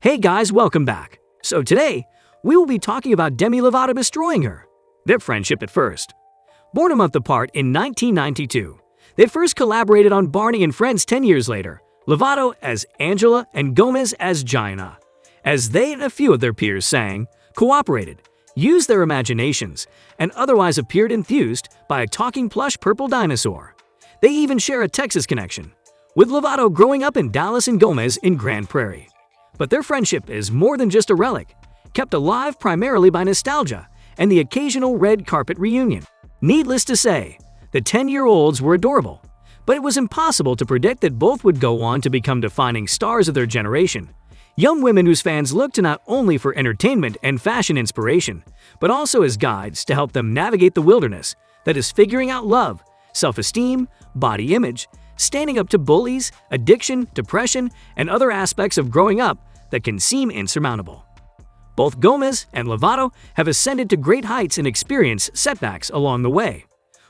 Hey guys, welcome back. So today, we will be talking about Demi Lovato destroying her. Their friendship at first. Born a month apart in 1992, they first collaborated on Barney and Friends 10 years later, Lovato as Angela and Gomez as Gina. As they and a few of their peers sang, cooperated, used their imaginations, and otherwise appeared enthused by a talking plush purple dinosaur. They even share a Texas connection, with Lovato growing up in Dallas and Gomez in Grand Prairie. But their friendship is more than just a relic, kept alive primarily by nostalgia and the occasional red carpet reunion. Needless to say, the 10-year-olds were adorable, but it was impossible to predict that both would go on to become defining stars of their generation. Young women whose fans look to not only for entertainment and fashion inspiration, but also as guides to help them navigate the wilderness that is figuring out love, self-esteem, body image, standing up to bullies, addiction, depression, and other aspects of growing up that can seem insurmountable. Both Gomez and Lovato have ascended to great heights and experienced setbacks along the way.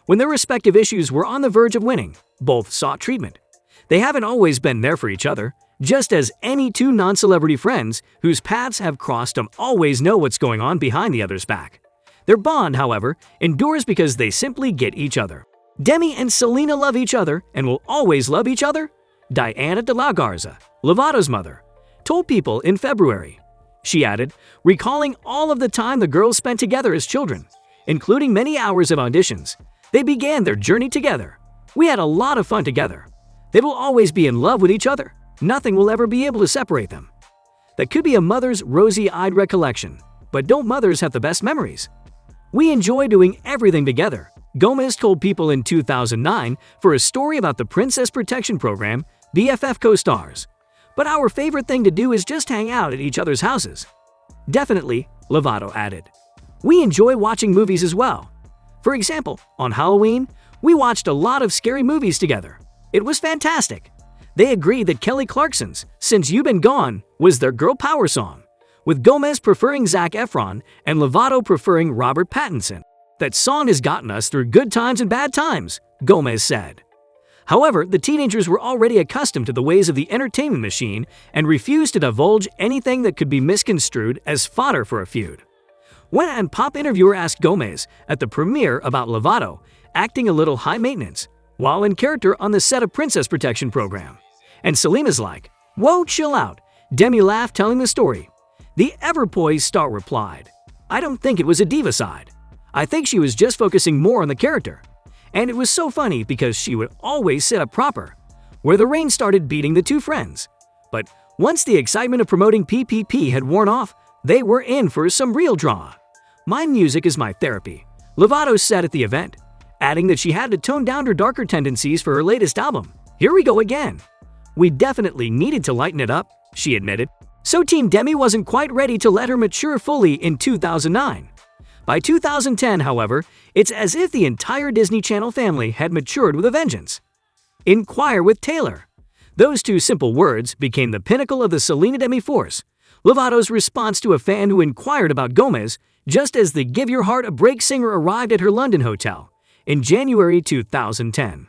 When their respective issues were on the verge of winning, both sought treatment. They haven't always been there for each other, just as any two non-celebrity friends whose paths have crossed don't always know what's going on behind the other's back. Their bond, however, endures because they simply get each other. Demi and Selena love each other and will always love each other, Diana de la Garza, Lovato's mother, told People in February. She added, recalling all of the time the girls spent together as children, including many hours of auditions. They began their journey together. We had a lot of fun together. They will always be in love with each other. Nothing will ever be able to separate them. That could be a mother's rosy-eyed recollection, but don't mothers have the best memories? We enjoy doing everything together, Gomez told People in 2009 for a story about the Princess Protection Program BFF co-stars. But our favorite thing to do is just hang out at each other's houses. Definitely, Lovato added. We enjoy watching movies as well. For example, on Halloween, we watched a lot of scary movies together. It was fantastic. They agreed that Kelly Clarkson's Since You've Been Gone was their girl power song, with Gomez preferring Zac Efron and Lovato preferring Robert Pattinson. That song has gotten us through good times and bad times, Gomez said. However, the teenagers were already accustomed to the ways of the entertainment machine and refused to divulge anything that could be misconstrued as fodder for a feud. When an pop interviewer asked Gomez at the premiere about Lovato acting a little high maintenance while in character on the set of Princess Protection Program, and Selena's like, "Whoa, chill out," Demi laughed telling the story. The ever-poised star replied, "I don't think it was a diva side. I think she was just focusing more on the character. And it was so funny because she would always sit up proper," where the rain started beating the two friends. But once the excitement of promoting PPP had worn off, they were in for some real drama. "My music is my therapy," Lovato said at the event, adding that she had to tone down her darker tendencies for her latest album. "Here we go again." "We definitely needed to lighten it up," she admitted. So Team Demi wasn't quite ready to let her mature fully in 2009. By 2010, however, it's as if the entire Disney Channel family had matured with a vengeance. Inquire with Taylor. Those two simple words became the pinnacle of the Selena Demi force. Lovato's response to a fan who inquired about Gomez just as the Give Your Heart a Break singer arrived at her London hotel in January 2010.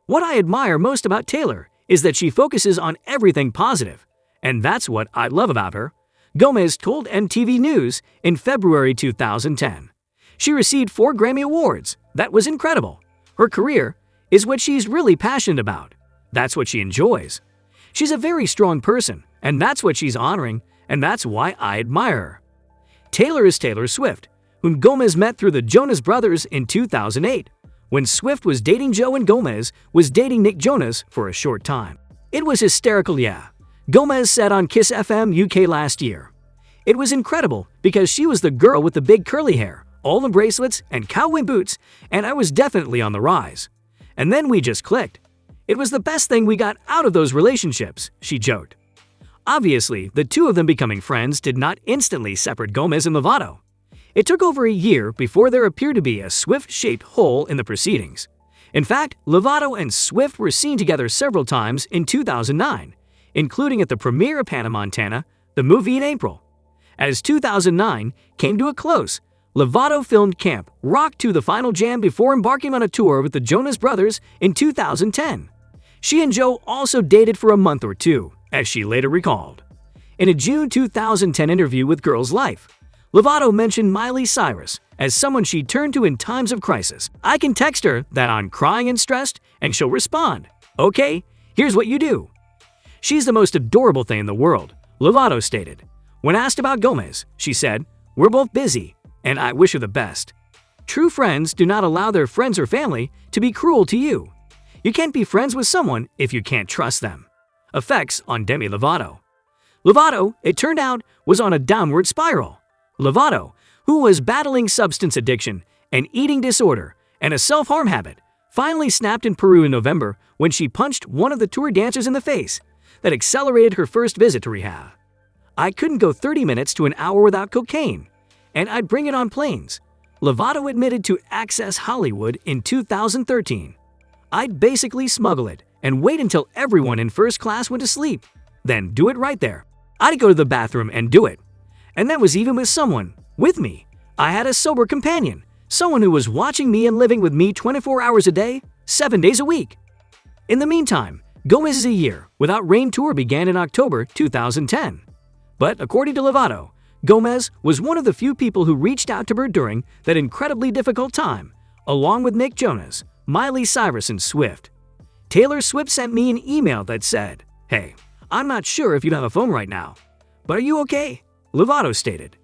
"What I admire most about Taylor is that she focuses on everything positive, and that's what I love about her," Gomez told MTV News in February 2010. She received 4 Grammy Awards. That was incredible. Her career is what she's really passionate about. That's what she enjoys. She's a very strong person, and that's what she's honoring, and that's why I admire her. Taylor is Taylor Swift, whom Gomez met through the Jonas Brothers in 2008, when Swift was dating Joe and Gomez was dating Nick Jonas for a short time. "It was hysterical, yeah," Gomez said on Kiss FM UK last year. "It was incredible because she was the girl with the big curly hair, all the bracelets and cowboy boots, and I was definitely on the rise. And then we just clicked. It was the best thing we got out of those relationships," she joked. Obviously, the two of them becoming friends did not instantly separate Gomez and Lovato. It took over a year before there appeared to be a Swift-shaped hole in the proceedings. In fact, Lovato and Swift were seen together several times in 2009, including at the premiere of Hannah Montana, the movie in April. As 2009 came to a close, Lovato filmed Camp Rock 2 the final jam before embarking on a tour with the Jonas Brothers in 2010. She and Joe also dated for a month or two, as she later recalled. In a June 2010 interview with Girls Life, Lovato mentioned Miley Cyrus as someone she turned to in times of crisis. "I can text her that I'm crying and stressed, and she'll respond. Okay, here's what you do." "She's the most adorable thing in the world," Lovato stated. When asked about Gomez, she said, "We're both busy, and I wish her the best." True friends do not allow their friends or family to be cruel to you. You can't be friends with someone if you can't trust them. Effects on Demi Lovato. Lovato, it turned out, was on a downward spiral. Lovato, who was battling substance addiction, an eating disorder, and a self-harm habit, finally snapped in Peru in November when she punched one of the tour dancers in the face. That accelerated her first visit to rehab. "I couldn't go 30 minutes to an hour without cocaine, and I'd bring it on planes," Lovato admitted to Access Hollywood in 2013. "I'd basically smuggle it and wait until everyone in first class went to sleep, then do it right there. I'd go to the bathroom and do it. And that was even with someone with me. I had a sober companion, someone who was watching me and living with me 24 hours a day, 7 days a week." In the meantime, Gomez's A Year Without Rain tour began in October 2010. But according to Lovato, Gomez was one of the few people who reached out to her during that incredibly difficult time, along with Nick Jonas, Miley Cyrus, and Swift. "Taylor Swift sent me an email that said, 'Hey, I'm not sure if you have a phone right now, but are you okay?'" Lovato stated.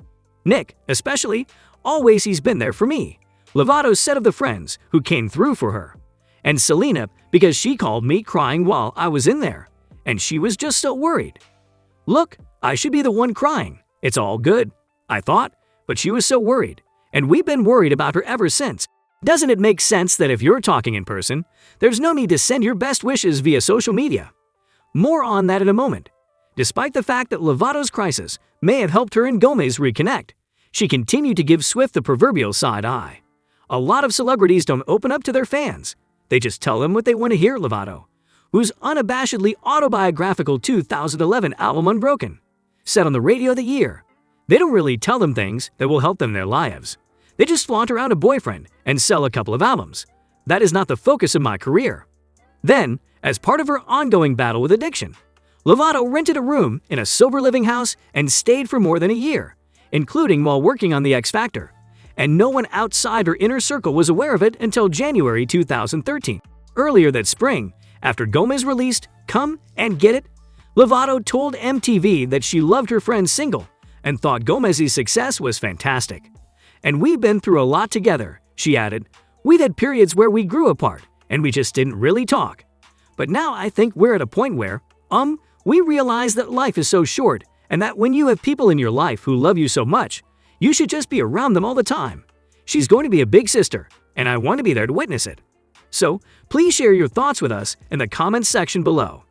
"Nick, especially, always he's been there for me," Lovato said of the friends who came through for her. "And Selena, because she called me crying while I was in there, and she was just so worried. Look, I should be the one crying. It's all good, I thought, but she was so worried, and we've been worried about her ever since." Doesn't it make sense that if you're talking in person, there's no need to send your best wishes via social media? More on that in a moment. Despite the fact that Lovato's crisis may have helped her and Gomez reconnect, she continued to give Swift the proverbial side eye. "A lot of celebrities don't open up to their fans. They just tell them what they want to hear," Lovato, whose unabashedly autobiographical 2011 album Unbroken, said on the radio that year. "They don't really tell them things that will help them in their lives. They just flaunt around a boyfriend and sell a couple of albums. That is not the focus of my career." Then, as part of her ongoing battle with addiction, Lovato rented a room in a sober living house and stayed for more than a year, including while working on The X Factor. And no one outside her inner circle was aware of it until January 2013. Earlier that spring, after Gomez released Come and Get It, Lovato told MTV that she loved her friend's single and thought Gomez's success was fantastic. "And we've been through a lot together," she added. "We've had periods where we grew apart and we just didn't really talk. But now I think we're at a point where, we realize that life is so short and that when you have people in your life who love you so much, you should just be around them all the time. She's going to be a big sister, and I want to be there to witness it." So, please share your thoughts with us in the comments section below.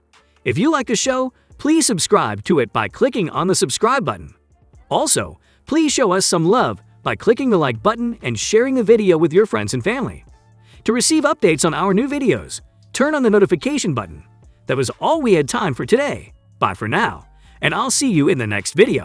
If you like the show, please subscribe to it by clicking on the subscribe button. Also, please show us some love by clicking the like button and sharing the video with your friends and family. To receive updates on our new videos, turn on the notification button. That was all we had time for today. Bye for now, and I'll see you in the next video.